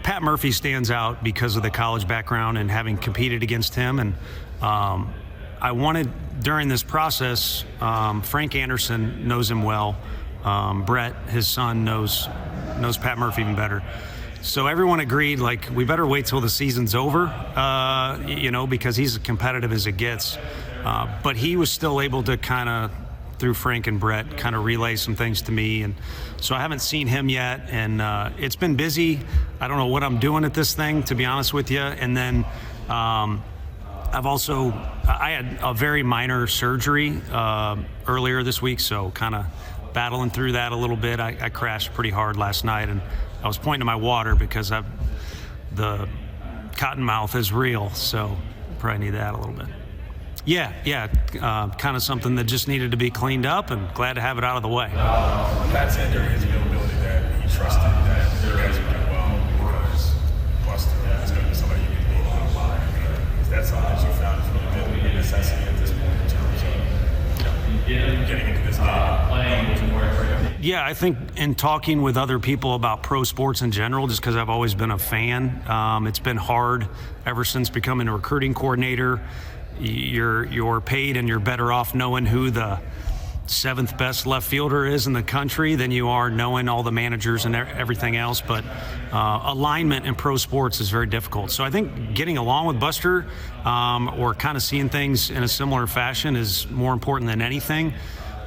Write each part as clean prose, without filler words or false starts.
Pat Murphy stands out because of the college background and having competed against him. And I wanted, during this process, Frank Anderson knows him well. Brett, his son, knows Pat Murphy even better. So everyone agreed, we better wait till the season's over, because he's as competitive as it gets. But he was still able to kind of, through Frank and Brett, kind of relay some things to me. And so I haven't seen him yet. And it's been busy. I don't know what I'm doing at this thing, to be honest with you. And then I had a very minor surgery earlier this week, so kind of battling through that a little bit. I crashed pretty hard last night, and I was pointing to my water because the cotton mouth is real, so probably need that a little bit. Yeah, kind of something that just needed to be cleaned up, and glad to have it out of the way. Pat said during his availability that he trusted that you guys would do well because Buster is going to be somebody you can lean on a lot. Is that something that you found is really been a necessity at this point in terms of getting into this game? Yeah, I think in talking with other people about pro sports in general, just because I've always been a fan, it's been hard ever since becoming a recruiting coordinator. You're paid and you're better off knowing who the 7th best left fielder is in the country than you are knowing all the managers and everything else. But alignment in pro sports is very difficult. So I think getting along with Buster or kind of seeing things in a similar fashion is more important than anything.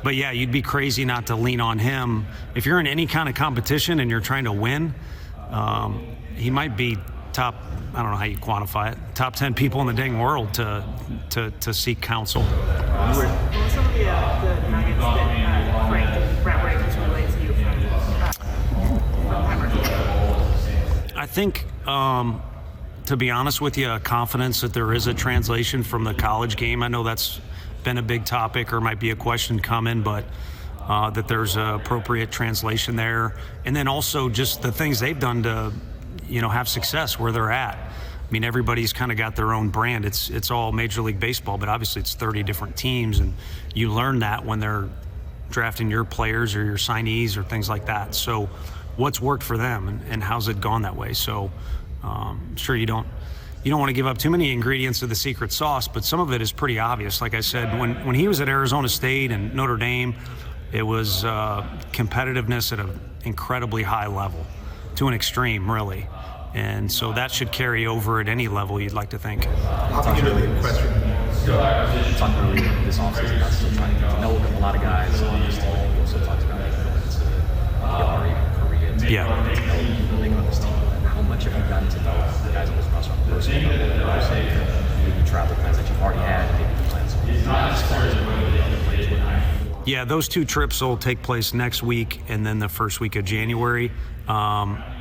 But yeah, you'd be crazy not to lean on him. If you're in any kind of competition and you're trying to win, he might be top, I don't know how you quantify it, top 10 people in the dang world to seek counsel. What were some of the nuggets that Frank and Brett were able to relate to you from Pat Murphy? I think, to be honest with you, confidence that there is a translation from the college game. I know that's been a big topic or might be a question coming, but that there's an appropriate translation there. And then also just the things they've done to, have success where they're at. I mean, everybody's kind of got their own brand. It's all Major League Baseball, but obviously it's 30 different teams, and you learn that when they're drafting your players or your signees or things like that. So what's worked for them and how's it gone that way? So I'm sure you don't want to give up too many ingredients of the secret sauce, but some of it is pretty obvious. Like I said, when he was at Arizona State and Notre Dame, it was competitiveness at an incredibly high level, to an extreme, really. And so that should carry over at any level, you'd like to think. Talk earlier this offseason about still trying to get to know a lot of guys on this team. You also talked about Korea. Yeah. Building on this team. How much have you gotten to know the guys on this roster personally? Maybe travel plans that you've already had, maybe the plans as far as other players would have. Yeah, those 2 trips will take place next week and then the first week of January.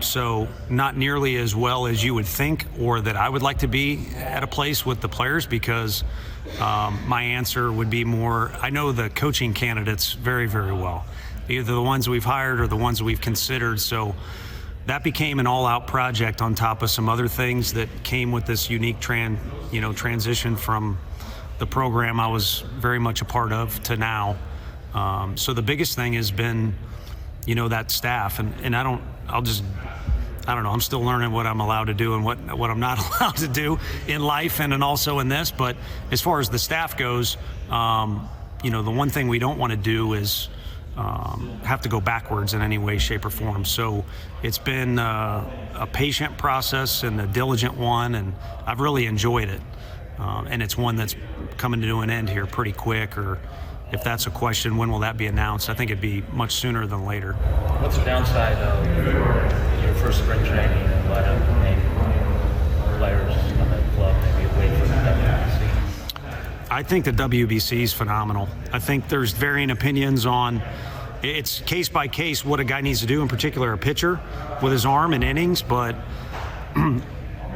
So not nearly as well as you would think or that I would like to be at a place with the players because my answer would be more, I know the coaching candidates very, very well, either the ones we've hired or the ones we've considered. So that became an all-out project on top of some other things that came with this unique transition from the program I was very much a part of to now. So the biggest thing has been, that staff, and I don't know, I'm still learning what I'm allowed to do and what I'm not allowed to do in life and also in this. But as far as the staff goes, the one thing we don't want to do is have to go backwards in any way, shape, or form. So it's been a patient process and a diligent one, and I've really enjoyed it. And it's one that's coming to an end here pretty quick, or if that's a question, when will that be announced? I think it'd be much sooner than later. What's the downside of your first spring training and let up maybe players on the club maybe away from the WBC? I think the WBC is phenomenal. I think there's varying opinions on, it's case by case what a guy needs to do, in particular a pitcher with his arm and innings, but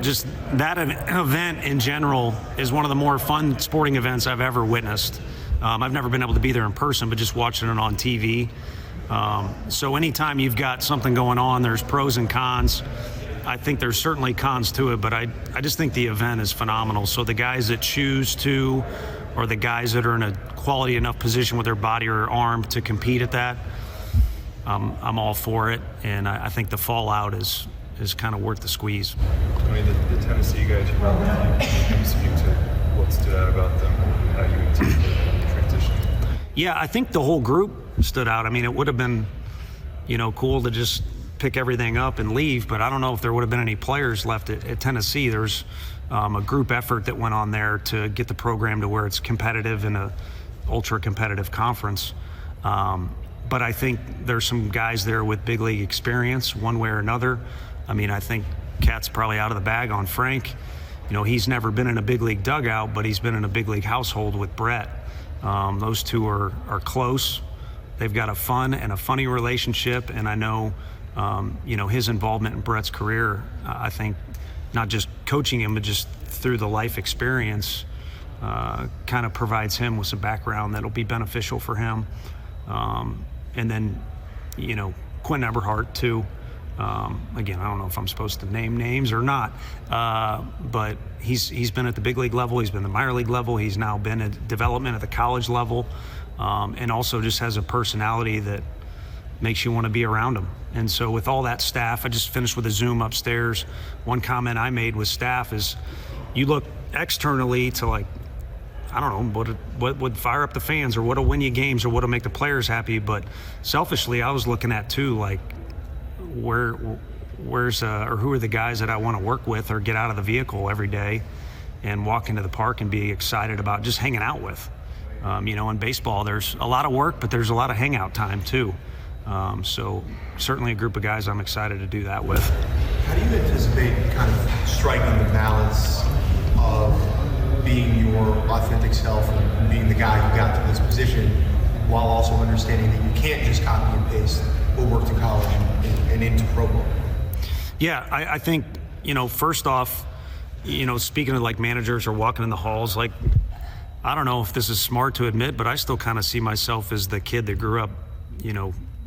just that event in general is one of the more fun sporting events I've ever witnessed. I've never been able to be there in person, but just watching it on TV. So anytime you've got something going on, there's pros and cons. I think there's certainly cons to it, but I just think the event is phenomenal. So the guys that choose to, or the guys that are in a quality enough position with their body or arm to compete at that, I'm all for it. And I think the fallout is is kind of worth the squeeze. I mean, the Tennessee guys you brought with you, can you speak to what stood out about them and how you intend to transition? Yeah, I think the whole group stood out. I mean, it would have been, cool to just pick everything up and leave, but I don't know if there would have been any players left at Tennessee. There's a group effort that went on there to get the program to where it's competitive in a ultra competitive conference. But I think there's some guys there with big league experience one way or another. I mean, I think Cat's probably out of the bag on Frank. He's never been in a big league dugout, but he's been in a big league household with Brett. Those two are close. They've got a fun and a funny relationship, and I know, his involvement in Brett's career, I think not just coaching him, but just through the life experience, kind of provides him with some background that'll be beneficial for him. And then, Quentin Eberhardt too. Again, I don't know if I'm supposed to name names or not, but he's been at the big league level. He's been at the minor league level. He's now been at development at the college level, and also just has a personality that makes you want to be around him. And so with all that staff, I just finished with a Zoom upstairs. One comment I made with staff is, you look externally to I don't know, what would fire up the fans or what'll win you games or what'll make the players happy. But selfishly, I was looking at too, where's or who are the guys that I want to work with or get out of the vehicle every day and walk into the park and be excited about just hanging out with. In baseball, there's a lot of work, but there's a lot of hangout time too. So certainly a group of guys I'm excited to do that with. How do you anticipate kind of striking the balance of being your authentic self and being the guy who got to this position, while also understanding that you can't just copy and paste what worked in college and into pro ball? Yeah, I think, first off, speaking to managers or walking in the halls, I don't know if this is smart to admit, but I still kind of see myself as the kid that grew up,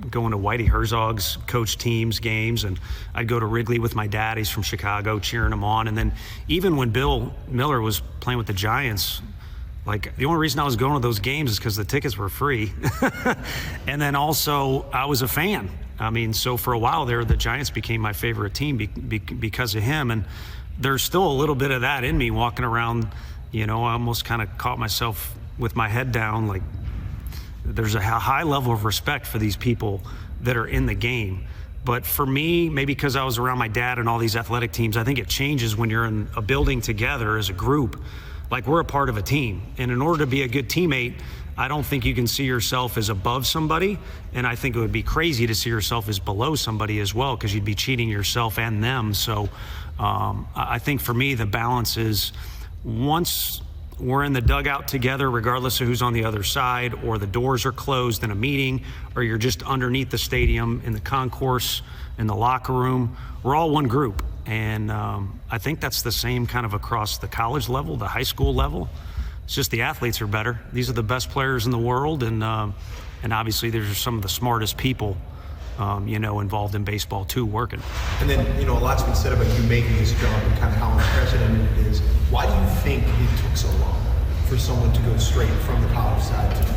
going to Whitey Herzog's coach teams games, and I'd go to Wrigley with my dad. He's from Chicago, cheering him on. And then even when Bill Miller was playing with the Giants, the only reason I was going to those games is because the tickets were free. And then also I was a fan. I mean, so for a while there, the Giants became my favorite team because of him. And there's still a little bit of that in me walking around. I almost kind of caught myself with my head down, there's a high level of respect for these people that are in the game. But for me, maybe because I was around my dad and all these athletic teams, I think it changes when you're in a building together as a group. We're a part of a team. And in order to be a good teammate, I don't think you can see yourself as above somebody. And I think it would be crazy to see yourself as below somebody as well, because you'd be cheating yourself and them. So I think for me, the balance is, once we're in the dugout together, regardless of who's on the other side, or the doors are closed in a meeting, or you're just underneath the stadium in the concourse, in the locker room, we're all one group. And I think that's the same kind of across the college level, the high school level. It's just the athletes are better. These are the best players in the world, and obviously there's some of the smartest people involved in baseball too, working. And then, a lot's been said about you making this jump and kind of how unprecedented it is. Why do you think it took so long for someone to go straight from the college side to the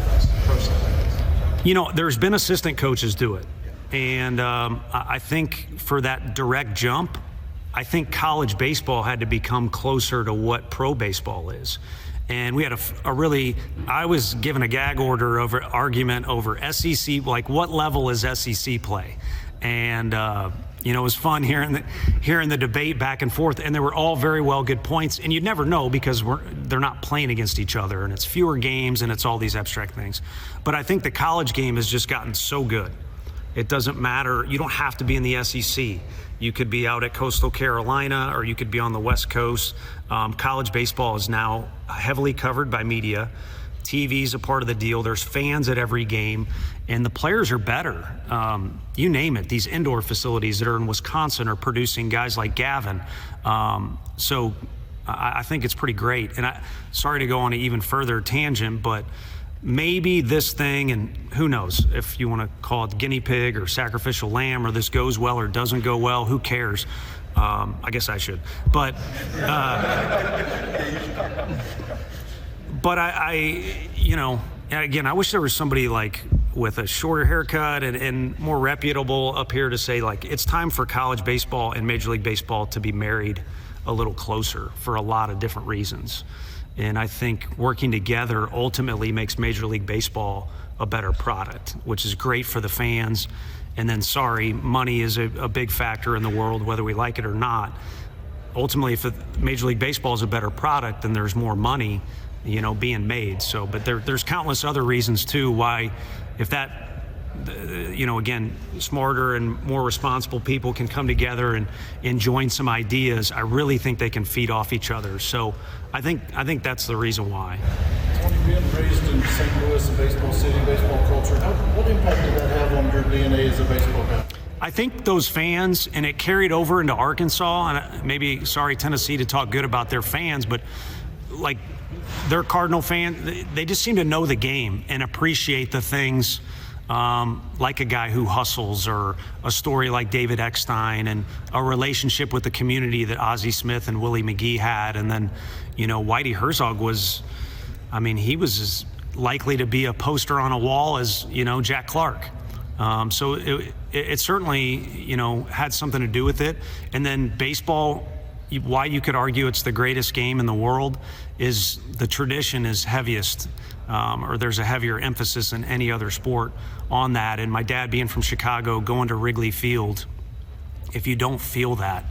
pro side? There's been assistant coaches do it. And I think for that direct jump, I think college baseball had to become closer to what pro baseball is. And we had I was given a gag order argument over SEC, what level is SEC play? And, it was fun hearing the debate back and forth, and they were all very well good points. And you'd never know because they're not playing against each other, and it's fewer games, and it's all these abstract things. But I think the college game has just gotten so good. It doesn't matter. You don't have to be in the SEC. You could be out at Coastal Carolina, or you could be on the West Coast. College baseball is now heavily covered by media. TV's a part of the deal. There's fans at every game, and the players are better. You name it. These indoor facilities that are in Wisconsin are producing guys like Gavin. So I think it's pretty great. And sorry to go on an even further tangent, but maybe this thing, and who knows if you want to call it guinea pig or sacrificial lamb, or this goes well or doesn't go well, who cares? I guess I should. But I again, I wish there was somebody with a shorter haircut and more reputable up here to say, like, it's time for college baseball and Major League Baseball to be married a little closer for a lot of different reasons. And I think working together ultimately makes Major League Baseball a better product, which is great for the fans. And then, money is a big factor in the world, whether we like it or not. Ultimately, if Major League Baseball is a better product, then there's more money, being made. So, but there's countless other reasons too why, if that, again, smarter and more responsible people can come together and join some ideas, I really think they can feed off each other. So I think that's the reason why. Tony, being raised in St. Louis, a baseball city, baseball culture, what impact did that have on your DNA as a baseball guy? I think those fans, and it carried over into Arkansas, and maybe, Tennessee to talk good about their fans, but like their Cardinal fan, they just seem to know the game and appreciate the things like a guy who hustles, or a story like David Eckstein, and a relationship with the community that Ozzie Smith and Willie McGee had. And then, Whitey Herzog was, he was as likely to be a poster on a wall as, Jack Clark. So it certainly, had something to do with it. And then baseball, why you could argue it's the greatest game in the world is the tradition is heaviest, or there's a heavier emphasis than any other sport on that. And my dad being from Chicago, going to Wrigley Field, if you don't feel that,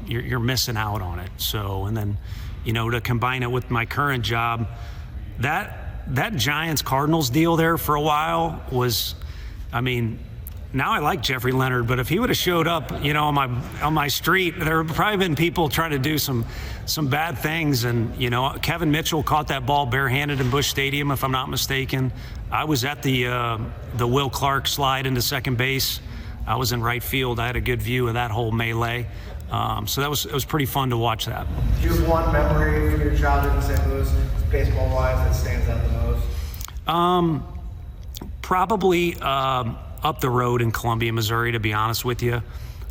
you're missing out on it. So, and then, to combine it with my current job, that Giants Cardinals deal there for a while was, now I like Jeffrey Leonard, but if he would have showed up, on my street, there would probably been people trying to do some bad things. And, Kevin Mitchell caught that ball barehanded in Busch Stadium, if I'm not mistaken. I was at the Will Clark slide into second base. I was in right field. I had a good view of that whole melee. So it was pretty fun to watch that. Do you have one memory from your childhood in St. Louis, baseball-wise, that stands out the most? Probably up the road in Columbia, Missouri, to be honest with you.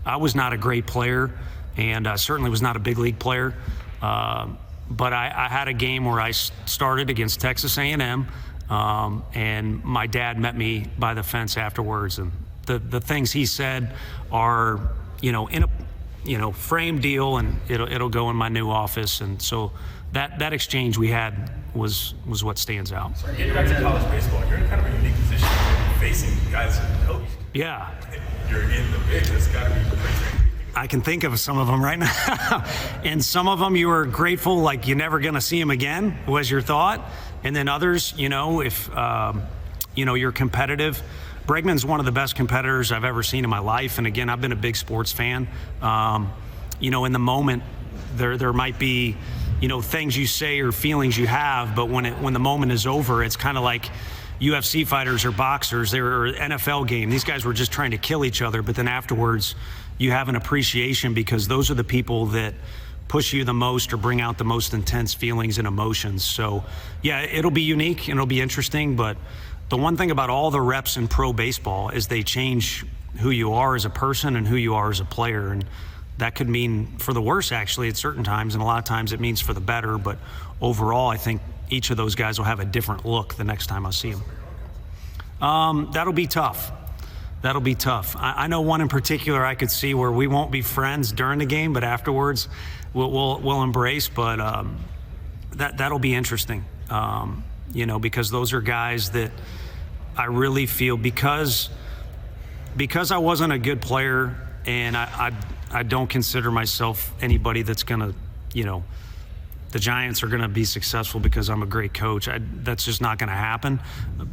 I was not a great player, and certainly was not a big league player. But I had a game where I started against Texas A&M, and my dad met me by the fence afterwards. And the things he said are, in a frame deal, and it'll go in my new office. And so that exchange we had was what stands out. So getting back to college baseball, you're in kind of a unique position facing guys who coach. Yeah. You're in the big. That's got to be crazy. I can think of some of them right now. And some of them you were grateful, like you're never going to see them again, was your thought. And then others, if, you're competitive. Bregman's one of the best competitors I've ever seen in my life. And again, I've been a big sports fan. In the moment, there might be, things you say or feelings you have, but when the moment is over, it's kind of like UFC fighters or boxers. They were an NFL game. These guys were just trying to kill each other, but then afterwards you have an appreciation because those are the people that push you the most or bring out the most intense feelings and emotions. So yeah, it'll be unique and it'll be interesting, but the one thing about all the reps in pro baseball is they change who you are as a person and who you are as a player. And that could mean for the worse, actually, at certain times, and a lot of times it means for the better. But overall, I think each of those guys will have a different look the next time I see them. That'll be tough. That'll be tough. I know one in particular I could see where we won't be friends during the game, but afterwards we'll embrace. But that'll be interesting, because those are guys that I really feel because I wasn't a good player, and I don't consider myself anybody that's gonna, the Giants are gonna be successful because I'm a great coach. That's just not gonna happen.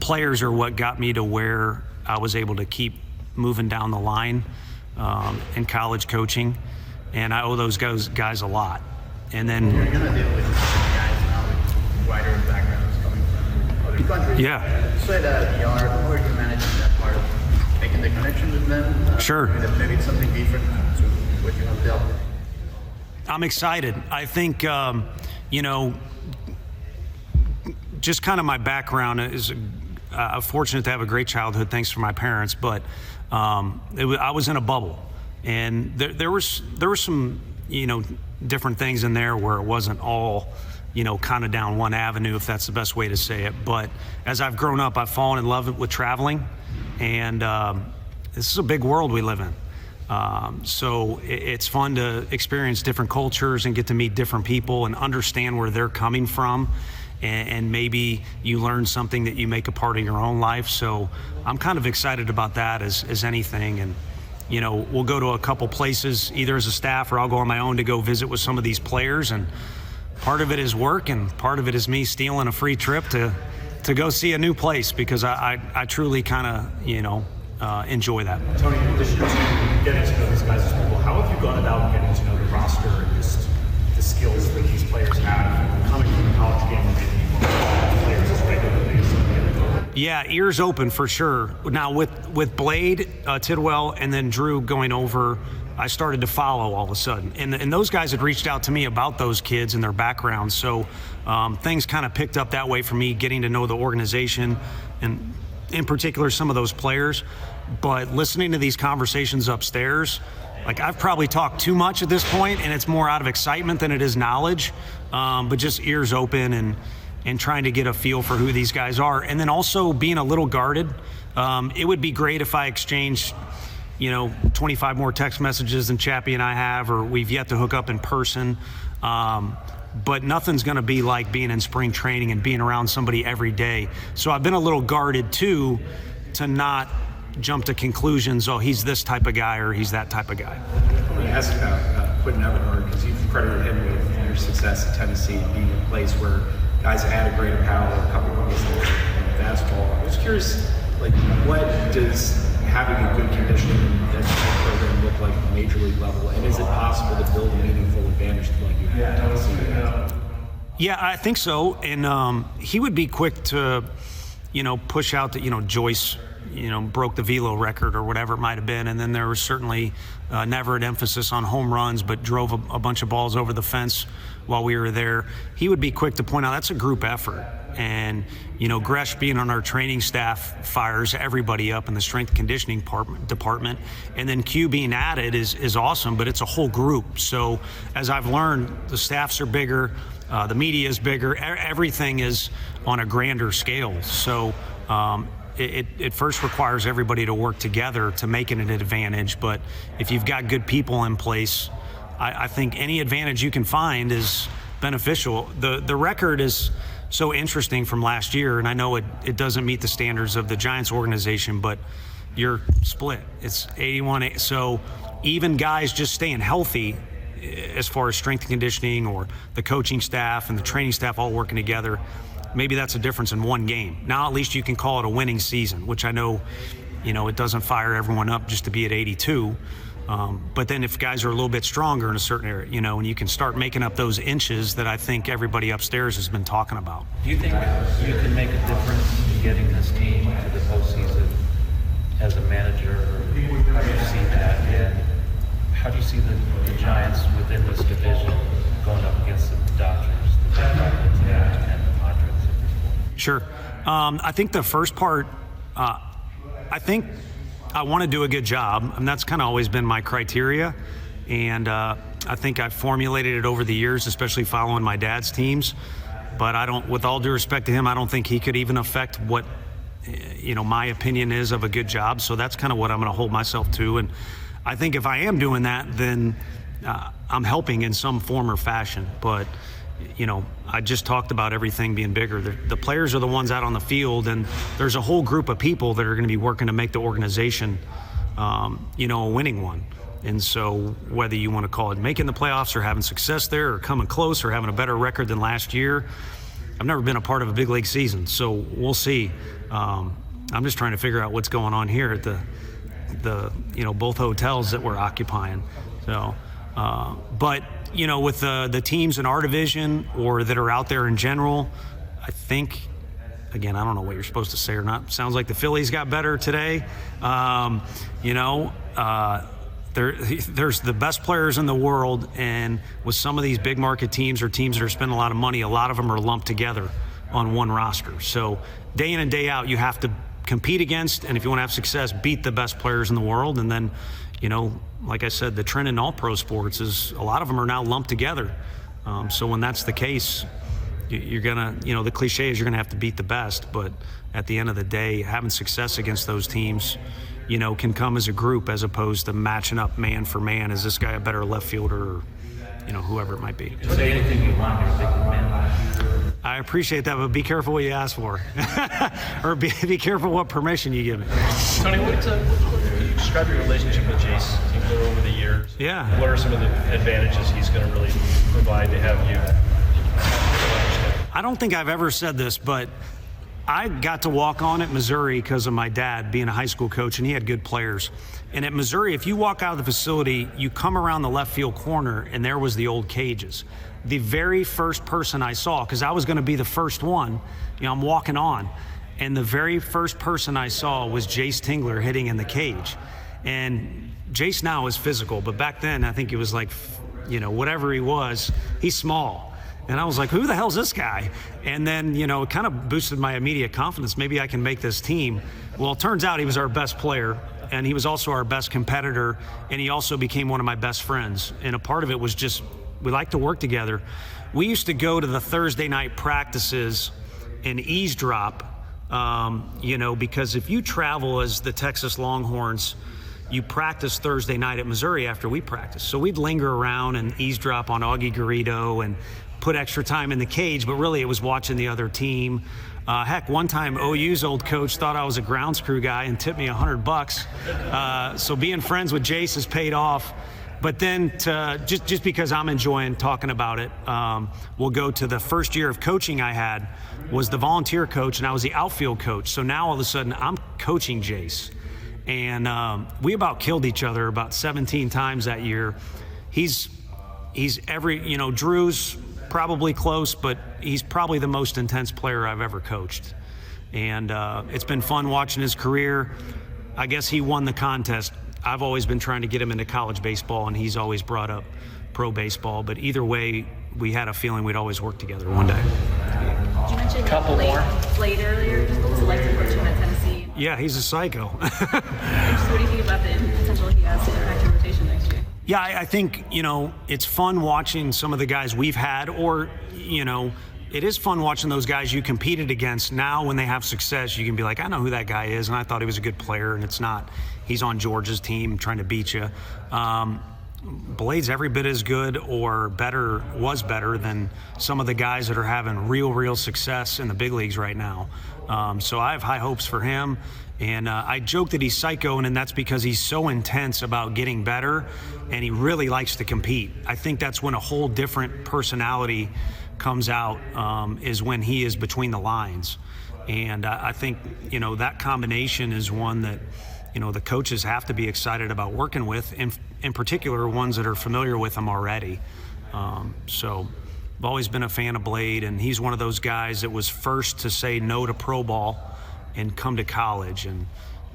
Players are what got me to where I was able to keep moving down the line in college coaching, and I owe those guys a lot. And then You're going to deal with guys now with wider backgrounds coming from other countries. Yeah. Say that you are, how are you managing that part of making the connection with them? Sure. Maybe it's something different to what you have dealt with. I'm excited. I think, just kind of my background is I'm fortunate to have a great childhood, thanks to my parents, but I was in a bubble, and there was some, different things in there where it wasn't all kind of down one avenue, if that's the best way to say it. But as I've grown up, I've fallen in love with traveling, and this is a big world we live in. So it's fun to experience different cultures and get to meet different people and understand where they're coming from. And maybe you learn something that you make a part of your own life. So I'm kind of excited about that as anything. And, we'll go to a couple places, either as a staff or I'll go on my own to go visit with some of these players. And part of it is work, and part of it is me stealing a free trip to go see a new place, because I truly kind of, enjoy that. Tony, in addition to getting to know these guys as people, how have you gone about getting to know the roster and just the skills that these players have coming from the college game and maybe players as regularly as some of the Yeah, ears open for sure. Now with Blade, Tidwell, and then Drew going over, I started to follow all of a sudden. And those guys had reached out to me about those kids and their backgrounds. So things kind of picked up that way for me, getting to know the organization and in particular some of those players. But listening to these conversations upstairs, like I've probably talked too much at this point, and it's more out of excitement than it is knowledge, but just ears open and trying to get a feel for who these guys are. And then also being a little guarded. It would be great if I exchanged 25 more text messages than Chappie and I have, or we've yet to hook up in person. But nothing's going to be like being in spring training and being around somebody every day. So I've been a little guarded too, to not jump to conclusions, oh, he's this type of guy or he's that type of guy. I want to ask about Quentin Everhart, because you've credited him with your success at Tennessee, being in a place where guys have had a great power, a couple of years in fastball. I was curious, what does having a good conditioning and program look like at major league level, and is it possible to build a meaningful advantage like you have at Tennessee? Yeah, I think so. And he would be quick to, push out that, Joyce, broke the velo record or whatever it might have been. And then there was certainly never an emphasis on home runs, but drove a bunch of balls over the fence while we were there. He would be quick to point out that's a group effort. And, Gresh being on our training staff fires everybody up in the strength conditioning department. And then Q being added is awesome, but it's a whole group. So as I've learned, the staffs are bigger, the media is bigger, everything is on a grander scale. So it first requires everybody to work together to make it an advantage. But if you've got good people in place, I think any advantage you can find is beneficial. The record is so interesting from last year, and I know it doesn't meet the standards of the Giants organization, but you're split. It's 81. So even guys just staying healthy, as far as strength and conditioning or the coaching staff and the training staff all working together, maybe that's a difference in one game. Now at least you can call it a winning season, which I know, it doesn't fire everyone up just to be at 82. But then if guys are a little bit stronger in a certain area, and you can start making up those inches that I think everybody upstairs has been talking about. Do you think you can make a difference in getting this team to the postseason as a manager? How do you see that? And how do you see the Giants within this division going up against the Dodgers, the Valkyries, and the Padres at this point? Sure. I think the first part, I think I want to do a good job, and that's kind of always been my criteria. And I think I've formulated it over the years, especially following my dad's teams. But with all due respect to him, I don't think he could even affect what, my opinion is of a good job. So that's kind of what I'm going to hold myself to. And I think if I am doing that, then I'm helping in some form or fashion. But, I just talked about everything being bigger. The players are the ones out on the field, and there's a whole group of people that are going to be working to make the organization, a winning one. And so whether you want to call it making the playoffs or having success there or coming close or having a better record than last year, I've never been a part of a big league season, so we'll see. I'm just trying to figure out what's going on here at the both hotels that we're occupying. So, but with the teams in our division or that are out there in general, I think, again, I don't know what you're supposed to say or not. Sounds like the Phillies got better today. There's the best players in the world, and with some of these big market teams or teams that are spending a lot of money, a lot of them are lumped together on one roster. So day in and day out, you have to compete against, and if you want to have success, beat the best players in the world. And then, like I said, the trend in all pro sports is a lot of them are now lumped together. So when that's the case, you're gonna, the cliche is you're gonna have to beat the best, but at the end of the day, having success against those teams, can come as a group as opposed to matching up man for man. Is this guy a better left fielder, or whoever it might be. Say anything you want, you're a big man. I appreciate that, but be careful what you ask for, or be careful what permission you give me. Tony, what can you describe your relationship with Jace Tingler over the years? Yeah. What are some of the advantages he's going to really provide to have you? I don't think I've ever said this, but I got to walk on at Missouri because of my dad being a high school coach, and he had good players. And at Missouri, if you walk out of the facility, you come around the left field corner, and there was the old cages. The very first person I saw, because I was going to be the first one, I'm walking on, and the very first person I saw was Jace Tingler hitting in the cage. And Jace now is physical, but back then I think he was like, whatever he was, he's small. And I was like, who the hell's this guy? And then, it kind of boosted my immediate confidence. Maybe I can make this team. Well, it turns out he was our best player, and he was also our best competitor, and he also became one of my best friends. And a part of it was just, we like to work together. We used to go to the Thursday night practices and eavesdrop, because if you travel as the Texas Longhorns, you practice Thursday night at Missouri after we practice. So we'd linger around and eavesdrop on Augie Garrido and put extra time in the cage, but really it was watching the other team. Heck, one time OU's old coach thought I was a grounds crew guy and tipped me $100. So being friends with Jace has paid off. But then just because I'm enjoying talking about it, we'll go to the first year of coaching I had was the volunteer coach, and I was the outfield coach. So now all of a sudden I'm coaching Jace. And we about killed each other about 17 times that year. He's Drew's probably close, but he's probably the most intense player I've ever coached. And it's been fun watching his career. I guess he won the contest. I've always been trying to get him into college baseball, and he's always brought up pro baseball. But either way, we had a feeling we'd always work together one day. You mentioned Blade earlier. What was it like to coach him at Tennessee? Yeah, he's a psycho. What do you think about the potential he has to impact your rotation next year? Yeah, I think, it's fun watching some of the guys we've had, or, it is fun watching those guys you competed against. Now when they have success, you can be like, I know who that guy is, and I thought he was a good player, and it's not. He's on Georgia's team trying to beat you. Blade's every bit as good or was better than some of the guys that are having real success in the big leagues right now. So I have high hopes for him. And I joke that he's psycho, and that's because he's so intense about getting better, and he really likes to compete. I think that's when a whole different personality comes out, is when he is between the lines. And I think, that combination is one that, the coaches have to be excited about working with, in particular ones that are familiar with him already. So I've always been a fan of Blade, and he's one of those guys that was first to say no to pro ball and come to college. And,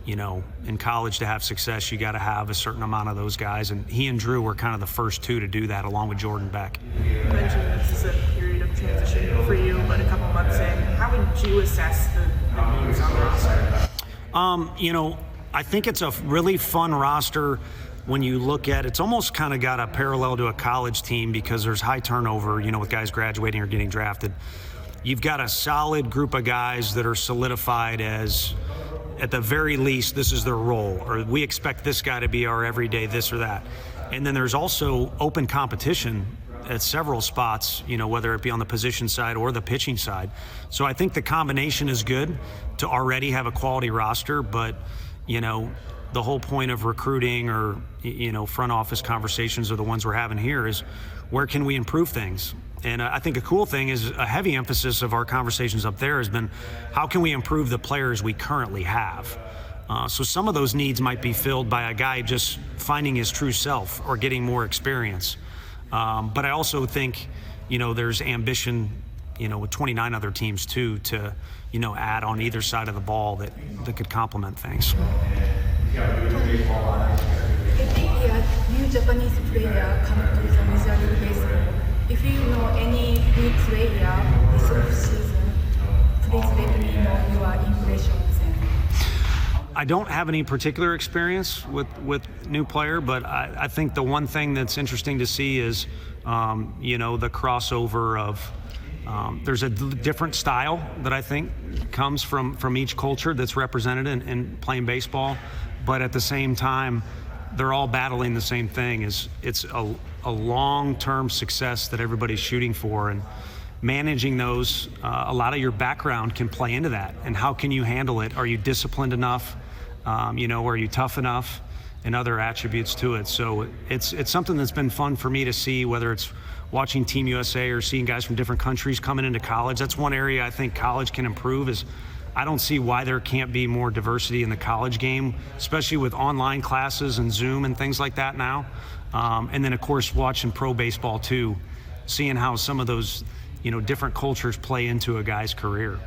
in college to have success, you got to have a certain amount of those guys. And he and Drew were kind of the first two to do that, along with Jordan Beck. You mentioned this is a period of transition for you, but a couple months in, how would you assess the needs on the roster? I think it's a really fun roster when you look at it's almost kind of got a parallel to a college team because there's high turnover, with guys graduating or getting drafted. You've got a solid group of guys that are solidified as, at the very least, this is their role, or we expect this guy to be our everyday this or that. And then there's also open competition at several spots, whether it be on the position side or the pitching side. So I think the combination is good to already have a quality roster, but, the whole point of recruiting or, front office conversations are the ones we're having here is where can we improve things? And I think a cool thing is a heavy emphasis of our conversations up there has been how can we improve the players we currently have? So some of those needs might be filled by a guy just finding his true self or getting more experience. But I also think, there's ambition, with 29 other teams too, to, add on either side of the ball that could complement things. Every year, new Japanese player come to the Major League Baseball. If you know any new player this off-season, please let me know your impression of them. I don't have any particular experience with new player, but I think the one thing that's interesting to see is, the crossover of There's a different style that I think comes from each culture that's represented in playing baseball, but at the same time, they're all battling the same thing. It's a long-term success that everybody's shooting for, and managing those, a lot of your background can play into that. And how can you handle it? Are you disciplined enough? Are you tough enough? And other attributes to it. So it's something that's been fun for me to see, whether it's watching Team USA or seeing guys from different countries coming into college. That's one area I think college can improve. Is I don't see why there can't be more diversity in the college game, especially with online classes and Zoom and things like that now. And then of course watching pro baseball too, seeing how some of those different cultures play into a guy's career.